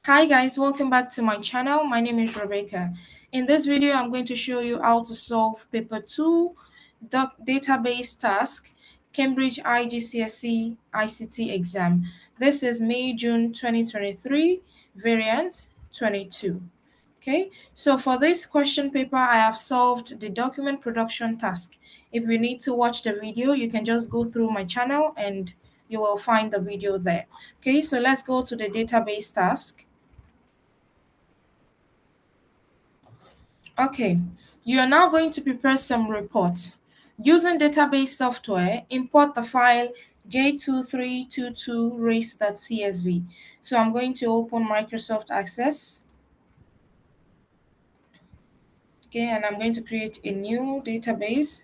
Hi guys, welcome back to my channel. My name is Rebecca. In this video, I'm going to show you how to solve paper 2 database task Cambridge IGCSE ICT exam. This is May-June 2023, variant 22. Okay, so for this question paper, I have solved the document production task. If you need to watch the video, you can just go through my channel and you will find the video there. Okay, so let's go to the database task. Okay, you are now going to prepare some reports. Using database software, import the file j2322race.csv. So I'm going to open Microsoft Access. Okay, and I'm going to create a new database.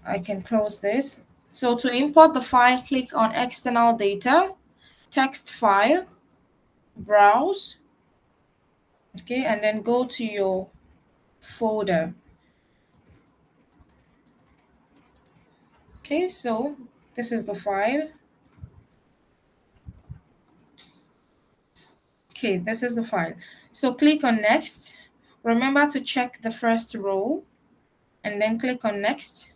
I can close this. So to import the file, click on External Data, Text File, Browse. Okay, and then go to your folder. Okay, so this is the file. Okay, this is the file. So click on Next. Remember to check the first row and then click on Next.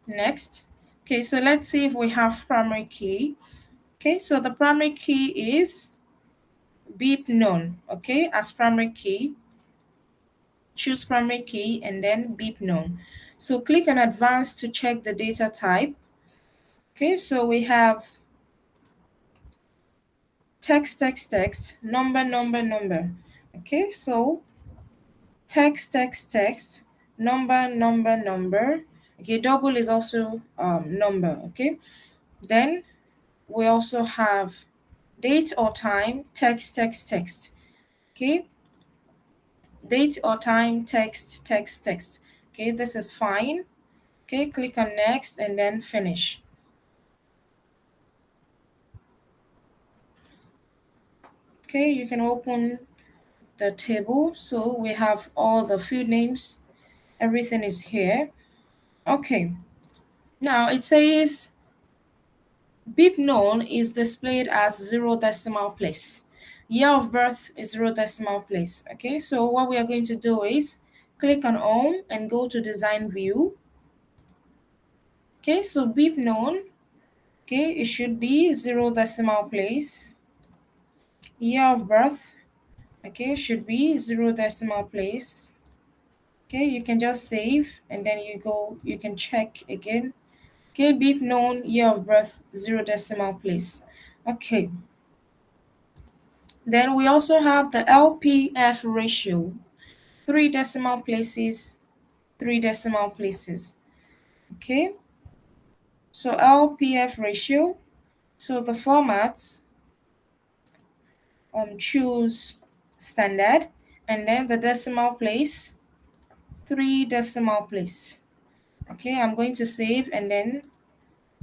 Next. Okay, so let's see if we have primary key. Okay, so the primary key is beep none. Okay, as primary key. Choose primary key and then beep none. So click on Advanced to check the data type. Okay, so we have text, number. Okay, so text, number. Okay, double is also number. Okay, then we also have date or time, text. Okay, date or time, text. Okay, this is fine. Okay, click on Next and then Finish. Okay, you can open the table. So we have all the field names. Everything is here. Okay, now it says beep known is displayed as 0 decimal place. Year of birth is 0 decimal place. Okay, so what we are going to do is click on Home and go to Design View. Okay, so beep known, okay, it should be 0 decimal place. Year of birth, okay, should be 0 decimal place. Okay, you can just save and then you can check again. Okay, beep known, year of birth, 0 decimal place. Okay. Then we also have the LPF ratio, 3 decimal places, 3 decimal places. Okay. So LPF ratio, so the formats, choose standard, and then the decimal place, 3 decimal place. Okay, I'm going to save and then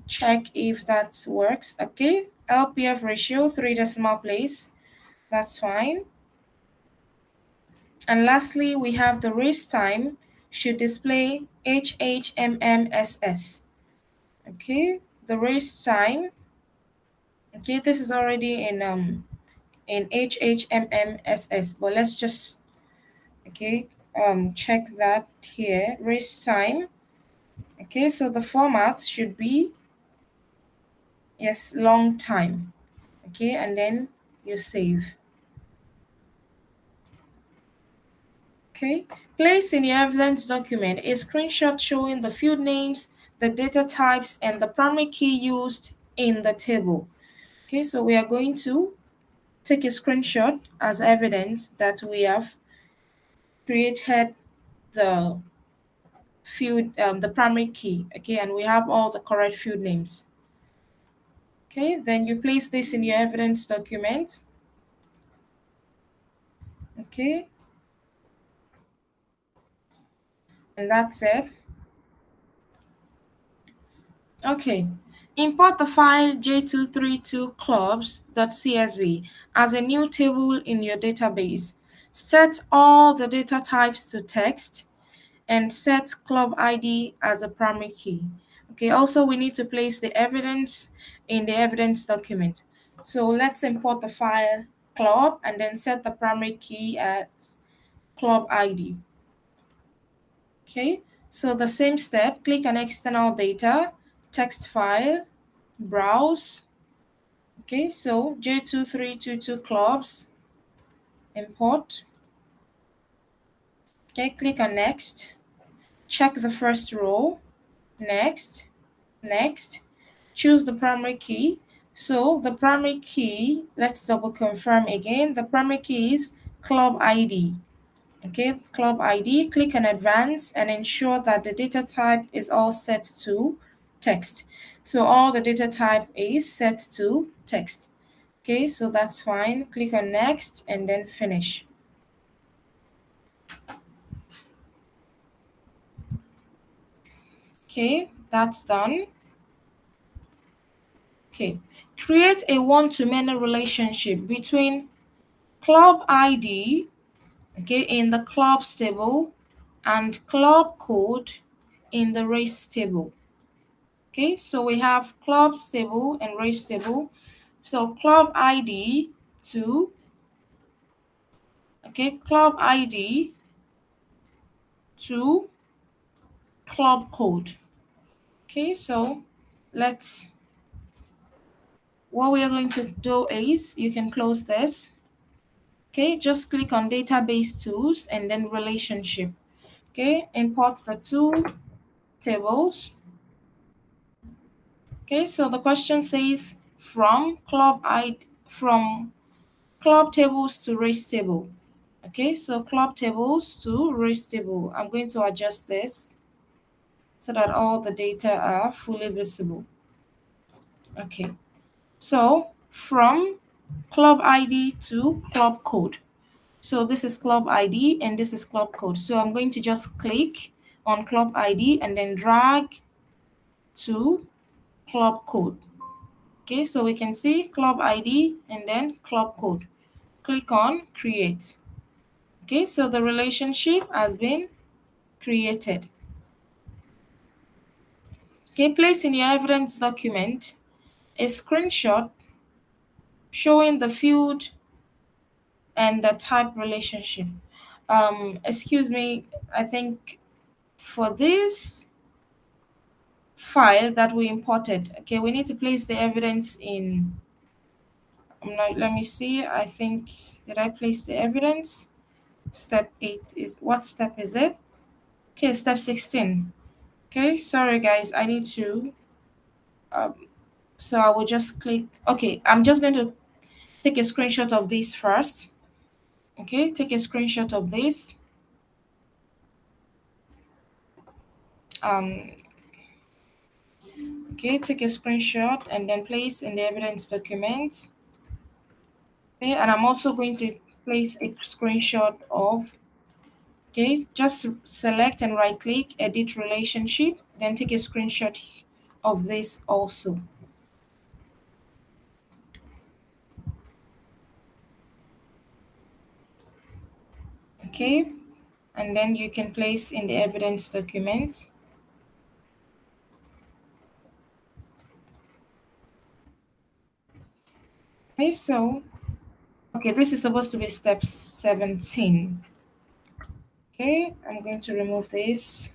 check if that works. Okay, LPF ratio, 3 decimal place, that's fine. And lastly, we have the race time should display HHMMSS. Okay, the race time. Okay, this is already in HHMMSS, but let's just check that here. Race time. Okay, so the format should be long time. Okay, and then you save. Okay, place in your evidence document a screenshot showing the field names, the data types, and the primary key used in the table. Okay, so we are going to take a screenshot as evidence that we have created the field, the primary key. Okay, and we have all the correct field names. Okay, then you place this in your evidence document. Okay, and that's it. Okay, import the file j232clubs.csv as a new table in your database. Set all the data types to text and set club ID as a primary key. Okay, also we need to place the evidence in the evidence document. So let's import the file club and then set the primary key as club ID. Okay, so the same step, click on external data, text file, browse. Okay, so J2322 clubs, import. Okay, click on next, check the first row, next, next, choose the primary key. So the primary key, let's double confirm again, the primary key is club ID. Okay, club ID, click on advance and ensure that the data type is all set to text. So all the data type is set to text. Okay, so that's fine. Click on next and then finish. Okay, that's done. Okay, create a one-to-many relationship between club ID, okay, in the clubs table and club code in the race table. Okay, so we have clubs table and race table. So club ID to, okay, club ID to club code. Okay, so what we are going to do is you can close this. Okay, just click on database tools and then relationship. Okay, import the two tables. Okay, so the question says from club tables to race table. Okay, so club tables to race table. I'm going to adjust this so that all the data are fully visible. Okay, so from club ID to club code. So this is club ID and this is club code. So I'm going to just click on club ID and then drag to club code. Okay, so we can see club ID and then club code. Click on create. Okay, so the relationship has been created. Okay, place in your evidence document a screenshot showing the field and the type relationship. Excuse me, I think for this file that we imported, okay, we need to place the evidence in, let me see, I think, did I place the evidence? Step 8 is, what step is it? Okay, step 16. Okay, sorry guys, I need to, so I will just click, okay, I'm just going to take a screenshot of this first. Okay, take a screenshot of this. Um, okay, take a screenshot and then place in the evidence document. Okay, and I'm also going to place a screenshot of, okay, just select and right click, edit relationship, then take a screenshot of this also. Okay, and then you can place in the evidence document. Okay, so, okay, this is supposed to be step 17. Okay, I'm going to remove this.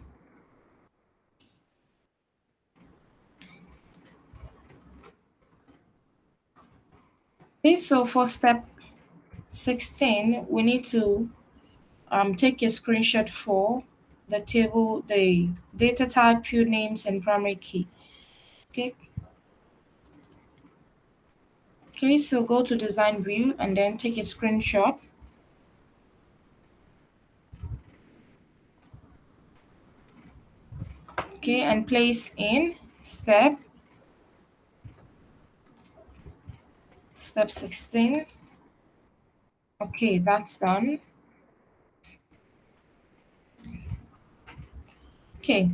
Okay, so for step 16, we need to take a screenshot for the table, the data type, field names, and primary key. Okay. Okay, so go to design view and then take a screenshot. Okay, and place in step 16. Okay, that's done. Okay,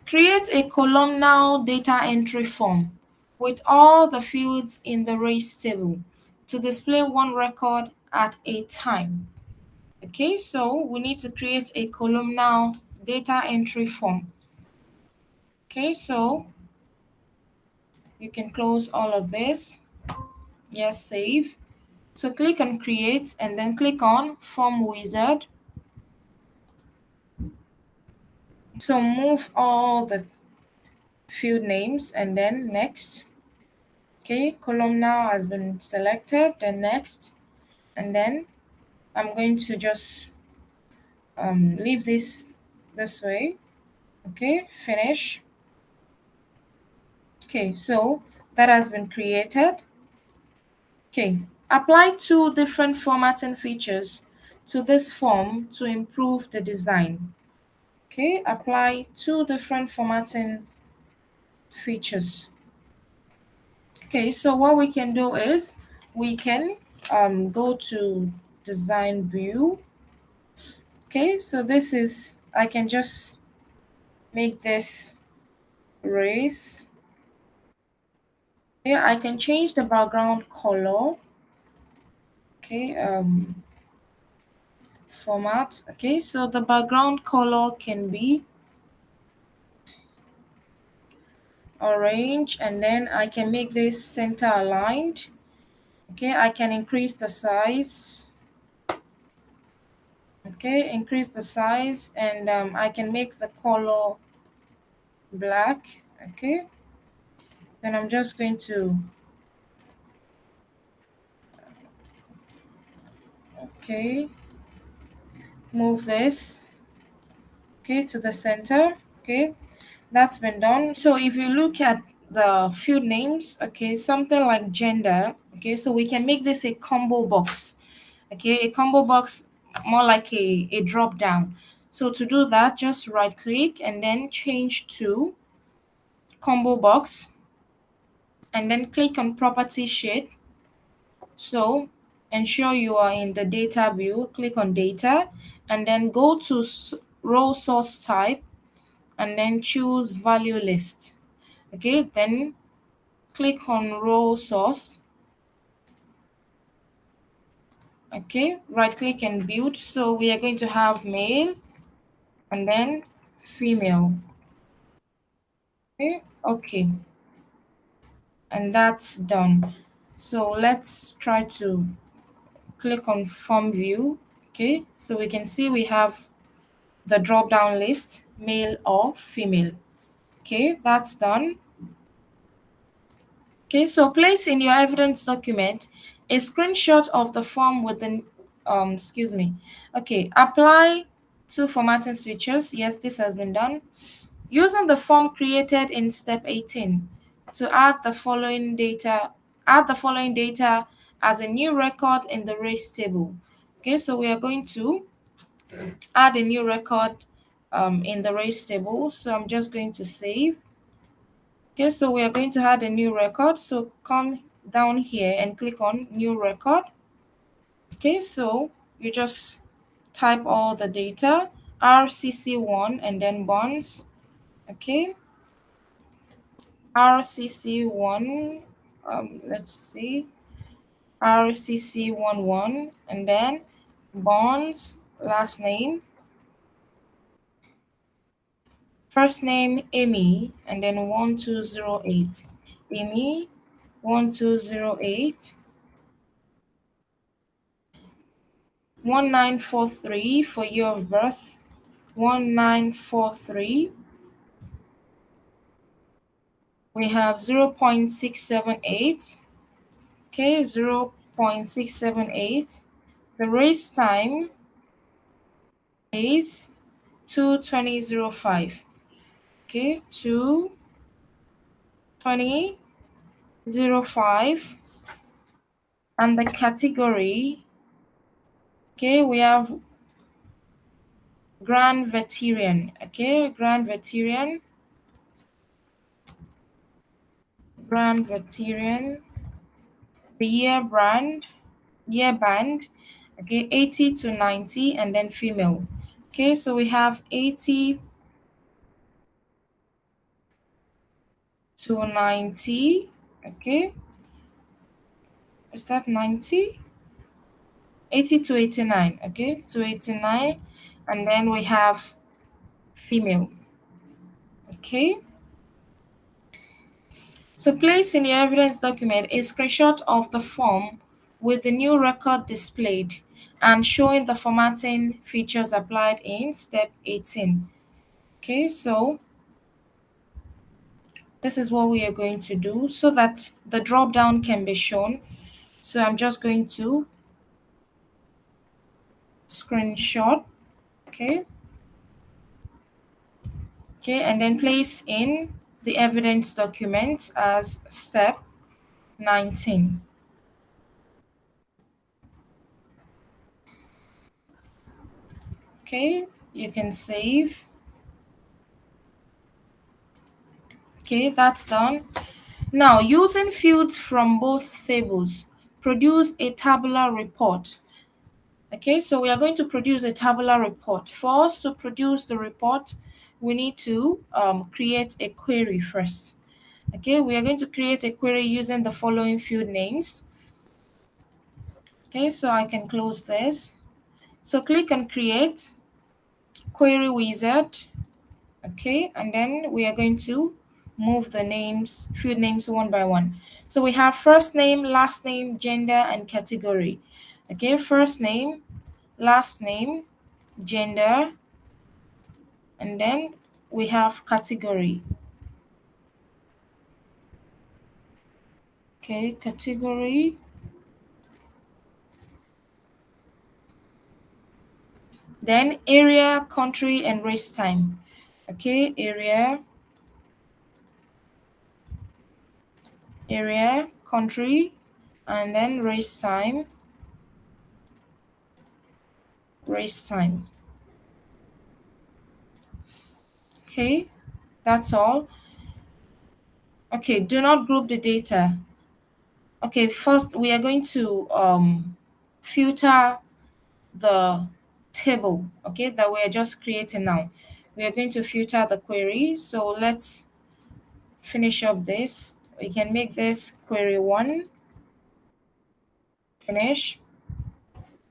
create a columnar data entry form with all the fields in the race table to display one record at a time. Okay, so we need to create a columnar data entry form. Okay, so you can close all of this. Yes, save. So click on create and then click on form wizard. So move all the field names and then next. Okay, column now has been selected, then next, and then I'm going to just leave this way. Okay, finish. Okay, so that has been created. Okay, apply two different formatting features to this form to improve the design. Okay, apply two different formatting features. Okay, so what we can do is we can go to design view. Okay, so this is, I can just make this race. Yeah, I can change the background color. Okay, format. Okay, so the background color can be orange, and then I can make this center aligned. Okay, I can increase the size. Okay, increase the size, and I can make the color black. Okay, then I'm just going to, okay, move this, okay, to the center. Okay, that's been done. So if you look at the field names, okay, something like gender, okay, so we can make this a combo box. Okay, a combo box, more like a drop down. So to do that, just right click and then change to combo box, and then click on property shade. So ensure you are in the data view, click on data, and then go to row source type, and then choose value list. Okay, then click on row source. Okay, right click and build. So we are going to have male and then female. Okay, and that's done. So let's try to click on form view. Okay, so we can see we have the drop down list, male or female. Okay, that's done. Okay, so place in your evidence document a screenshot of the form with the excuse me. Okay, apply two formatting features. Yes, this has been done. Using the form created in step 18 to add the following data as a new record in the race table. Okay, so we are going to add a new record in the race table. So I'm just going to save. Okay, so we are going to add a new record. So come down here and click on new record. Okay, so you just type all the data, RCC1 and then bonds. Okay, RCC1, let's see, RCC11, and then bonds, last name, first name Amy, and then 1208. Amy 1208, 1943 for year of birth, 1943. We have 0.678. Okay, 0.678. The race time is 2:20:05. Okay, 2:20:05. And the category, okay, we have Grand Veteran. Okay, Grand Veteran, Grand Veteran. The year band, okay, 80 to 90, and then female. Okay, so we have 80 to 90. Okay, is that 90? 80 to 89. Okay, to 89, and then we have female. Okay, so place in your evidence document a screenshot of the form with the new record displayed and showing the formatting features applied in step 18. Okay, so this is what we are going to do so that the drop down can be shown. So I'm just going to screenshot, okay, and then place in the evidence document as step 19. Okay, you can save. Okay, that's done. Now, using fields from both tables, produce a tabular report. Okay, so we are going to produce a tabular report. For us to produce the report, we need to create a query first. Okay, we are going to create a query using the following field names. Okay, so I can close this. So click on create, query wizard. Okay, and then we are going to move the names, field names one by one. So we have first name, last name, gender, and category. Okay, first name, last name, gender, and then we have category. Okay, category. Then area, country, and race time. Okay, area, country, and then race time, race time. Okay, that's all. Okay, do not group the data. Okay, first we are going to filter the table, okay, that we are just creating now. We are going to filter the query. So let's finish up this. We can make this query 1, finish.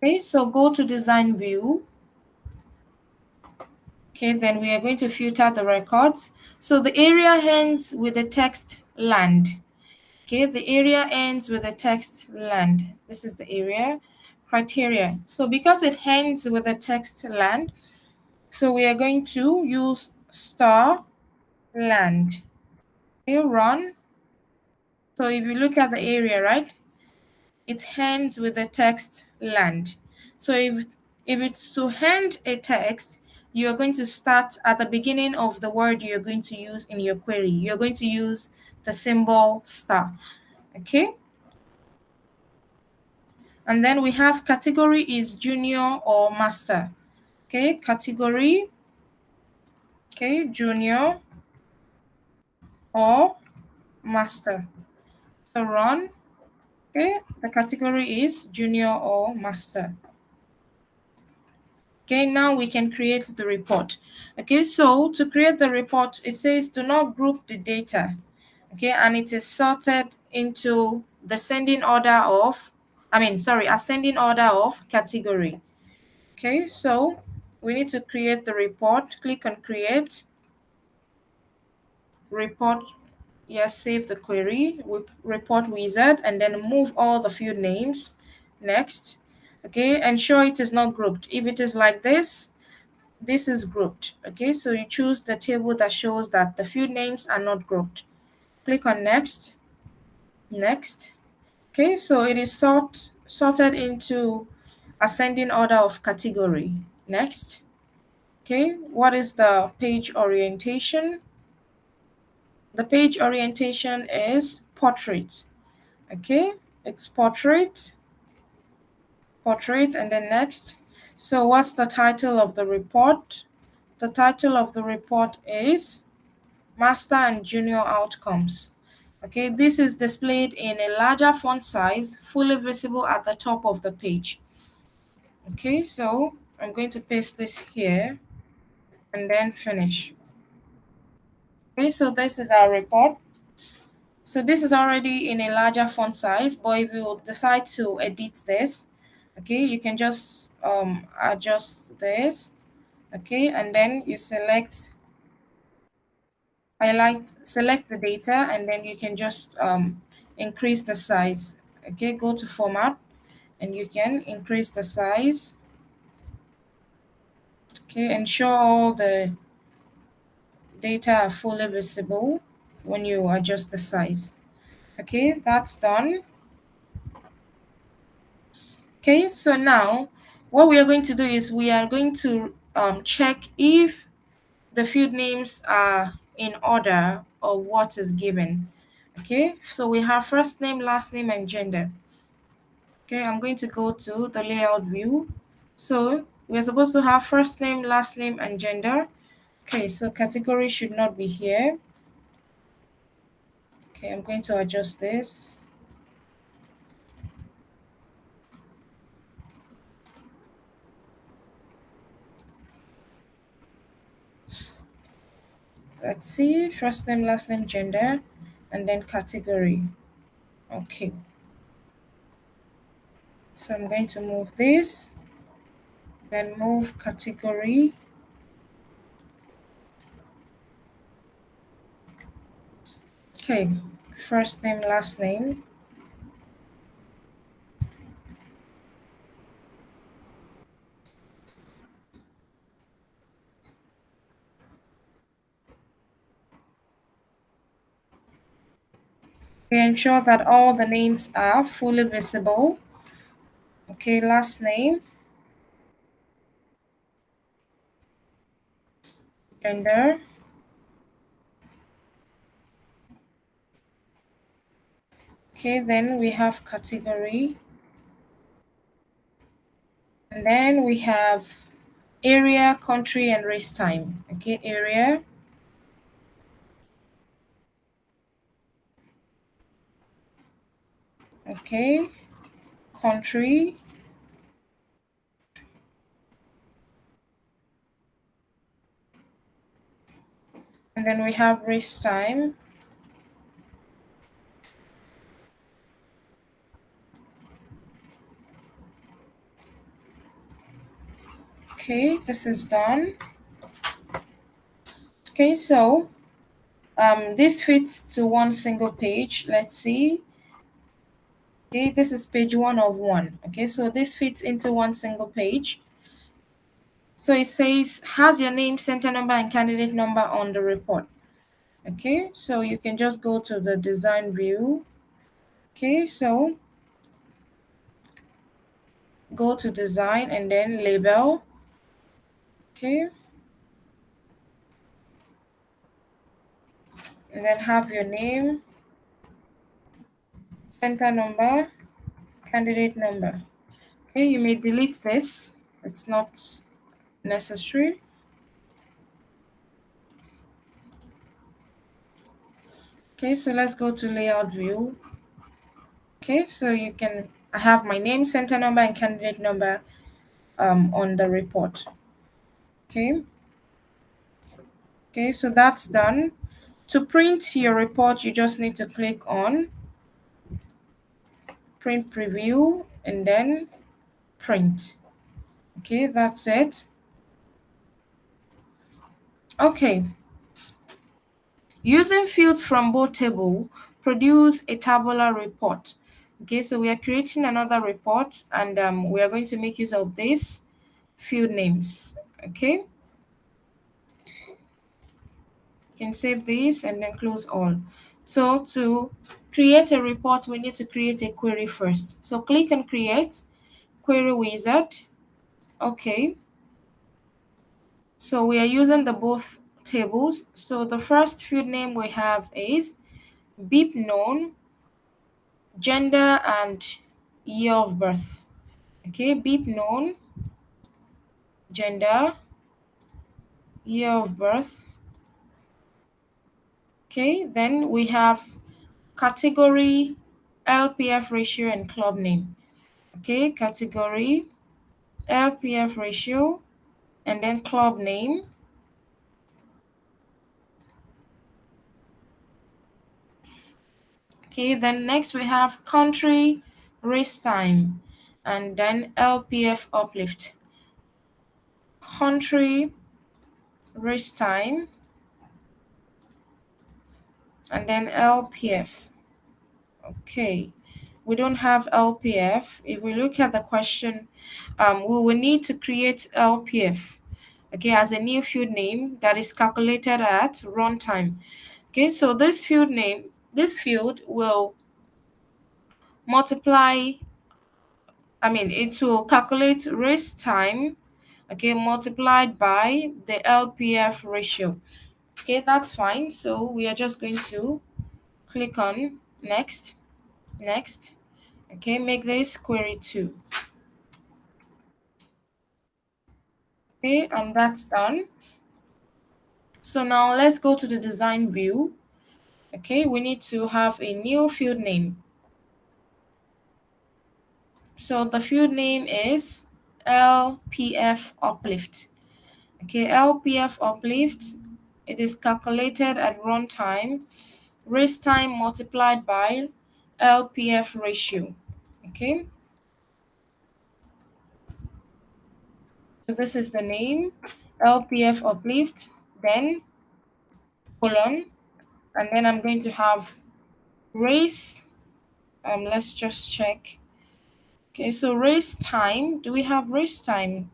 Okay, so go to design view. Okay, then we are going to filter the records. So the area ends with the text land. Okay, the area ends with the text land. This is the area criteria. So because it ends with the text land, so we are going to use star land. Okay, run. So if you look at the area, right, it ends with the text land. So if it's to end a text, you're going to start at the beginning of the word you're going to use in your query. You're going to use the symbol star. Okay. And then we have category is junior or master. Okay, category, okay, junior or master. So run. Okay, the category is junior or master. Okay, now we can create the report. Okay, so to create the report, it says do not group the data. Okay, and it is sorted into the ascending order of category. Okay, so we need to create the report. Click on create, report, yes, save the query, report wizard, and then move all the field names. Next. Okay, ensure it is not grouped. If it is like this is grouped. Okay, so you choose the table that shows that the field names are not grouped. Click on next. Next. Okay, so it is sorted into ascending order of category. Next. Okay, what is the page orientation? The page orientation is portrait. Okay, it's portrait, and then next. So what's the title of the report? The title of the report is Master and Junior Outcomes. Okay, this is displayed in a larger font size, fully visible at the top of the page. Okay, so I'm going to paste this here and then finish. Okay, so this is our report. So this is already in a larger font size, but if you decide to edit this, okay, you can just adjust this, okay, and then you select select the data, and then you can just increase the size. Okay, go to format, and you can increase the size. Okay, ensure all the data are fully visible when you adjust the size. Okay, that's done. Okay, so now what we are going to do is we are going to check if the field names are in order of what is given. Okay, so we have first name, last name, and gender. Okay, I'm going to go to the layout view. So we're supposed to have first name, last name, and gender. Okay, so category should not be here. Okay, I'm going to adjust this. Let's see, first name, last name, gender, and then category. Okay, so I'm going to move this, then move category. Okay, first name, last name. We ensure that all the names are fully visible. Okay, last name, gender. Okay, then we have category. And then we have area, country, and race time. Okay, area. Okay, country. And then we have race time. Okay, this is done. Okay, so this fits to one single page. Let's see. Okay, this is page 1 of 1. Okay, so this fits into one single page. So it says, has your name, center number, and candidate number on the report. Okay, so you can just go to the design view. Okay, so go to design and then label. Okay, and then have your name, center number, candidate number. Okay, you may delete this, it's not necessary. Okay, so let's go to layout view. Okay, so you can, I have my name, center number, and candidate number on the report. Okay, okay, so that's done. To print your report, you just need to click on print preview and then print. Okay, that's it. Okay, using fields from both table, produce a tabular report. Okay, so we are creating another report and we are going to make use of this field names. Okay, you can save this and then close all. So to create a report, we need to create a query first. So click on create, query wizard. Okay, so we are using the both tables. So the first field name we have is beep known, gender, and year of birth. Okay, beep known, gender, year of birth. Okay, then we have category, LPF ratio, and club name. Okay, category, LPF ratio, and then club name. Okay, then next we have country, race time, and then LPF uplift. Country, race time, and then LPF. Okay, we don't have LPF. If we look at the question, we will need to create LPF, okay, as a new field name that is calculated at runtime. Okay, so this field will multiply, it will calculate race time, okay, multiplied by the LPF ratio. Okay, that's fine. So we are just going to click on next, next. Okay, make this query 2. Okay, and that's done. So now let's go to the design view. Okay, we need to have a new field name. So the field name is LPF uplift. Okay, LPF uplift, it is calculated at runtime, race time multiplied by LPF ratio. Okay, so this is the name, LPF uplift, then colon, and then I'm going to have race. Let's just check. Okay, so race time, do we have race time?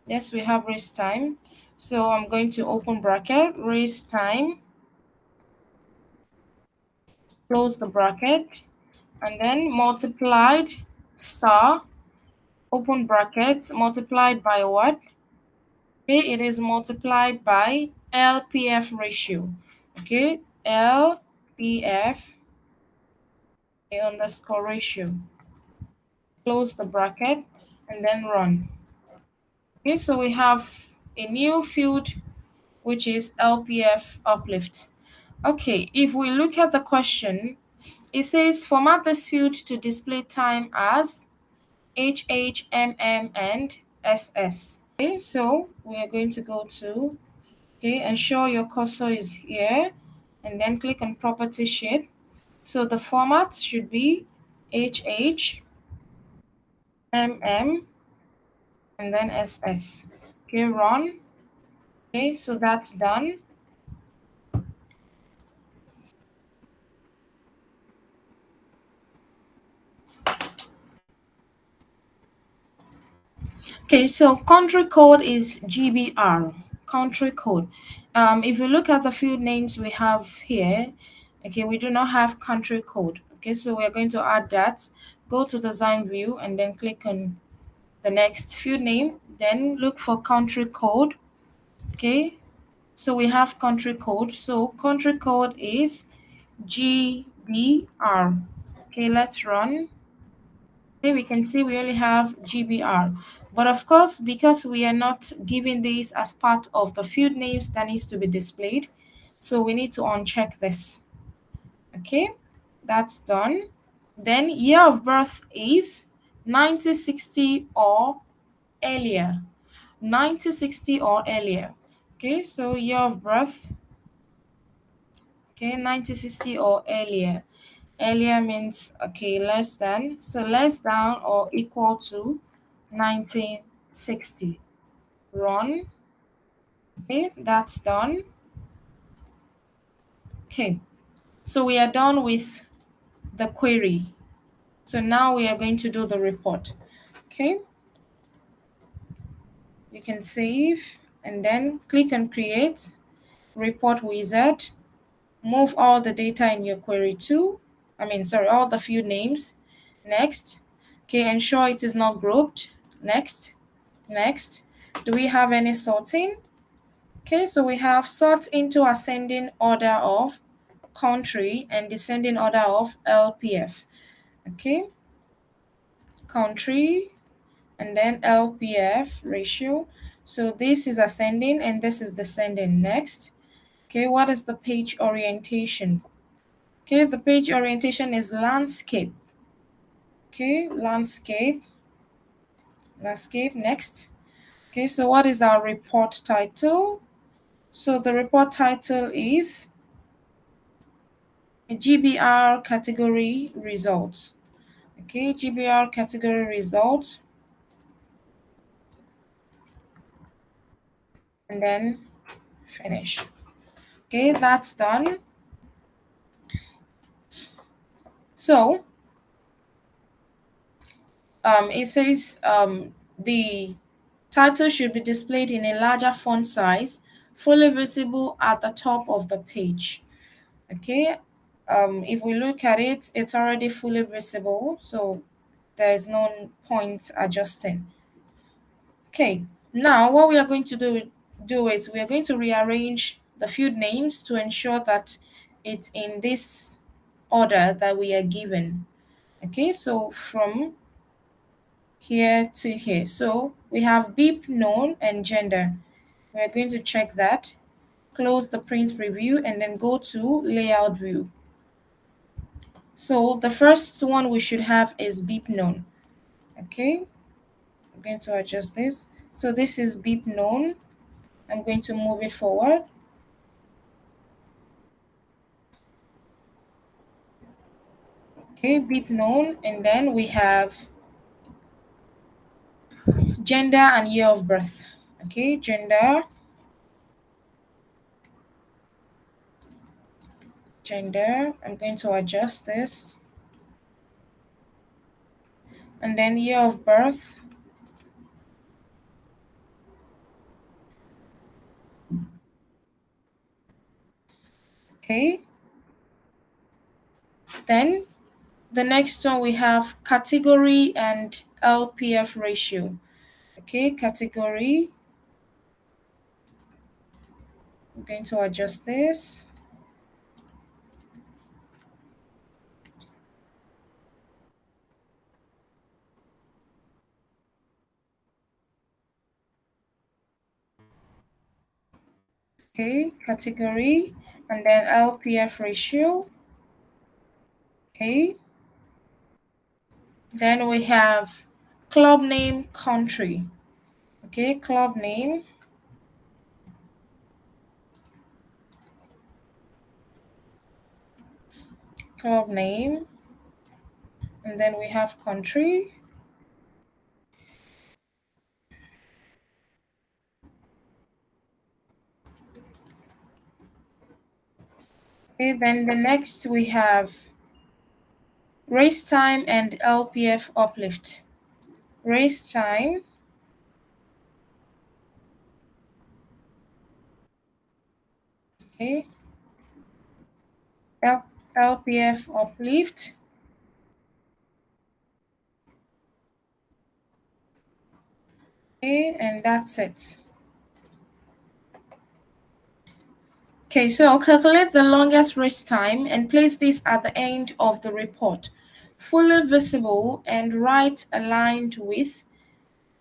Yes, we have race time. So I'm going to open bracket, race time, close the bracket, and then multiplied star, open bracket, multiplied by what? Okay, it is multiplied by LPF ratio. Okay, LPF underscore ratio. Close the bracket and then run. Okay, so we have a new field which is LPF uplift. Okay, if we look at the question, it says format this field to display time as HH, MM, and SS. Okay, so we are going to go to, okay, ensure your cursor is here, and then click on property sheet. So the format should be HH, MM, and then SS. Okay, run. Okay, so that's done. Okay, so country code is GBR, country code. If you look at the field names we have here, okay, we do not have country code. Okay, so we're going to add that. Go to design view and then click on the next field name, then look for country code. Okay, so we have country code. So country code is GBR. Okay, let's run. Okay, we can see we only have GBR. But of course, because we are not giving this as part of the field names that needs to be displayed, so we need to uncheck this. Okay, that's done. Then year of birth is 1960 or earlier. 1960 or earlier. Okay, so year of birth, okay, 1960 or earlier. Earlier means, okay, less than. So less than or equal to 1960. Run. Okay, that's done. Okay, so we are done with the query. So now we are going to do the report. Okay, you can save and then click on create report wizard. Move all the data in your query to, all the field names. Next. Okay, ensure it is not grouped. Next. Next. Do we have any sorting? Okay, so we have sort into ascending order of country and descending order of LPF. Okay, country and then LPF ratio. So this is ascending and this is descending. Next. Okay, what is the page orientation? Okay, the page orientation is landscape. Okay, landscape. Landscape. Next. Okay, so what is our report title? So the report title is GBR category results. Okay, GBR category results. And then finish. Okay, that's done. So it says the title should be displayed in a larger font size, fully visible at the top of the page. Okay, if we look at it, it's already fully visible, so there's no point adjusting. Okay, now what we are going to do is we are going to rearrange the field names to ensure that it's in this order that we are given. Okay, so from here to here. So we have beep known and gender. We're going to check that, close the print preview, and then go to layout view. So the first one we should have is beep known. Okay, I'm going to adjust this. So this is beep known. I'm going to move it forward. Okay, beep known, and then we have gender and year of birth. Okay, gender. I'm going to adjust this, and then year of birth. Okay, then the next one we have category and LPF ratio. Okay, category. I'm going to adjust this. Okay, category, and then LPF ratio. Okay, then we have club name, country. Okay, club name, club name, and then we have country. Okay, then the next we have race time and LPF uplift. Race time, okay, LPF uplift, okay, and that's it. Okay, so calculate the longest race time and place this at the end of the report, fully visible and right aligned with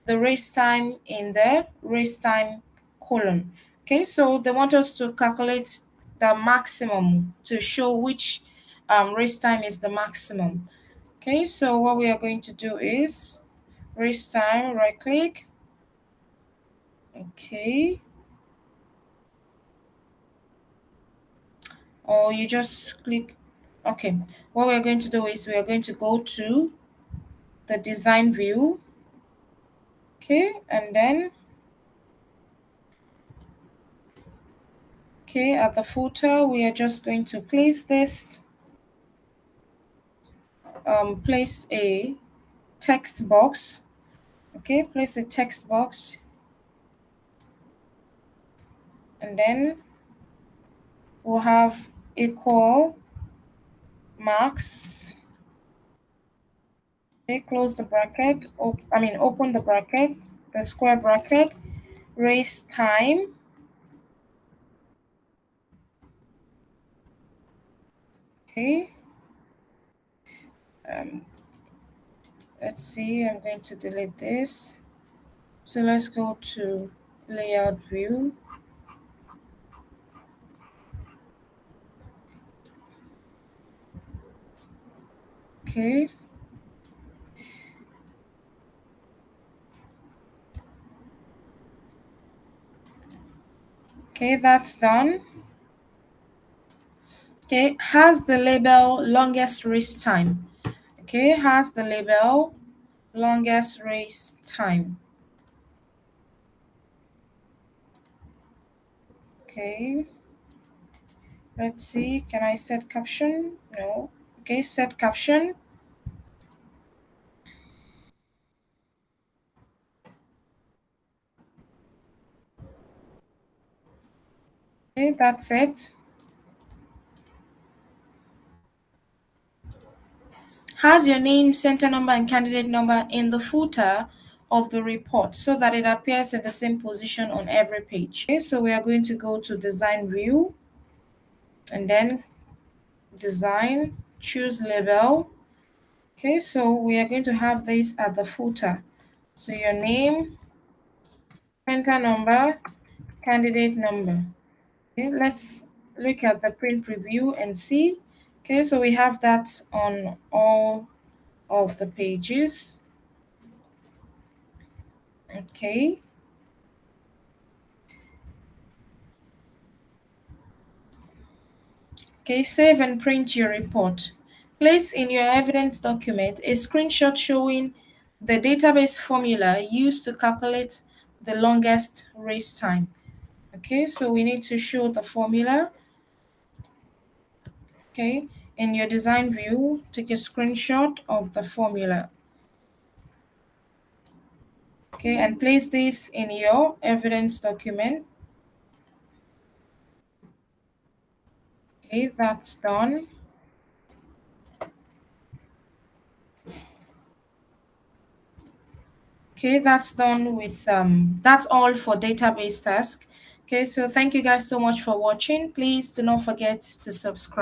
the race time in the race time column. Okay, so they want us to calculate the maximum to show which race time is the maximum. Okay, so what we are going to do is race time, right click. Okay, or you just click. Okay, what we're going to do is we are going to go to the design view. Okay, and then okay, at the footer we are just going to place this place a text box. Okay, place a text box, and then we'll have equal marks. Okay, close the bracket, open the bracket, the square bracket, race time. Okay, um, let's see, I'm going to delete this. So let's go to layout view. Okay, okay, that's done. Okay, has the label longest race time. Okay, has the label longest race time. Okay, let's see, can I set caption? No. Okay, set caption. Okay, that's it. Has your name, center number, and candidate number in the footer of the report so that it appears in the same position on every page. Okay, so we are going to go to design view and then design, choose label. Okay, so we are going to have this at the footer. So your name, center number, candidate number. Okay, let's look at the print preview and see. Okay, so we have that on all of the pages. Okay. Okay, save and print your report. Place in your evidence document a screenshot showing the database formula used to calculate the longest race time. Okay, so we need to show the formula. Okay, in your design view, take a screenshot of the formula. Okay, and place this in your evidence document. Okay, that's done. Okay, that's done with that's all for database task. Okay, so thank you guys so much for watching. Please do not forget to subscribe.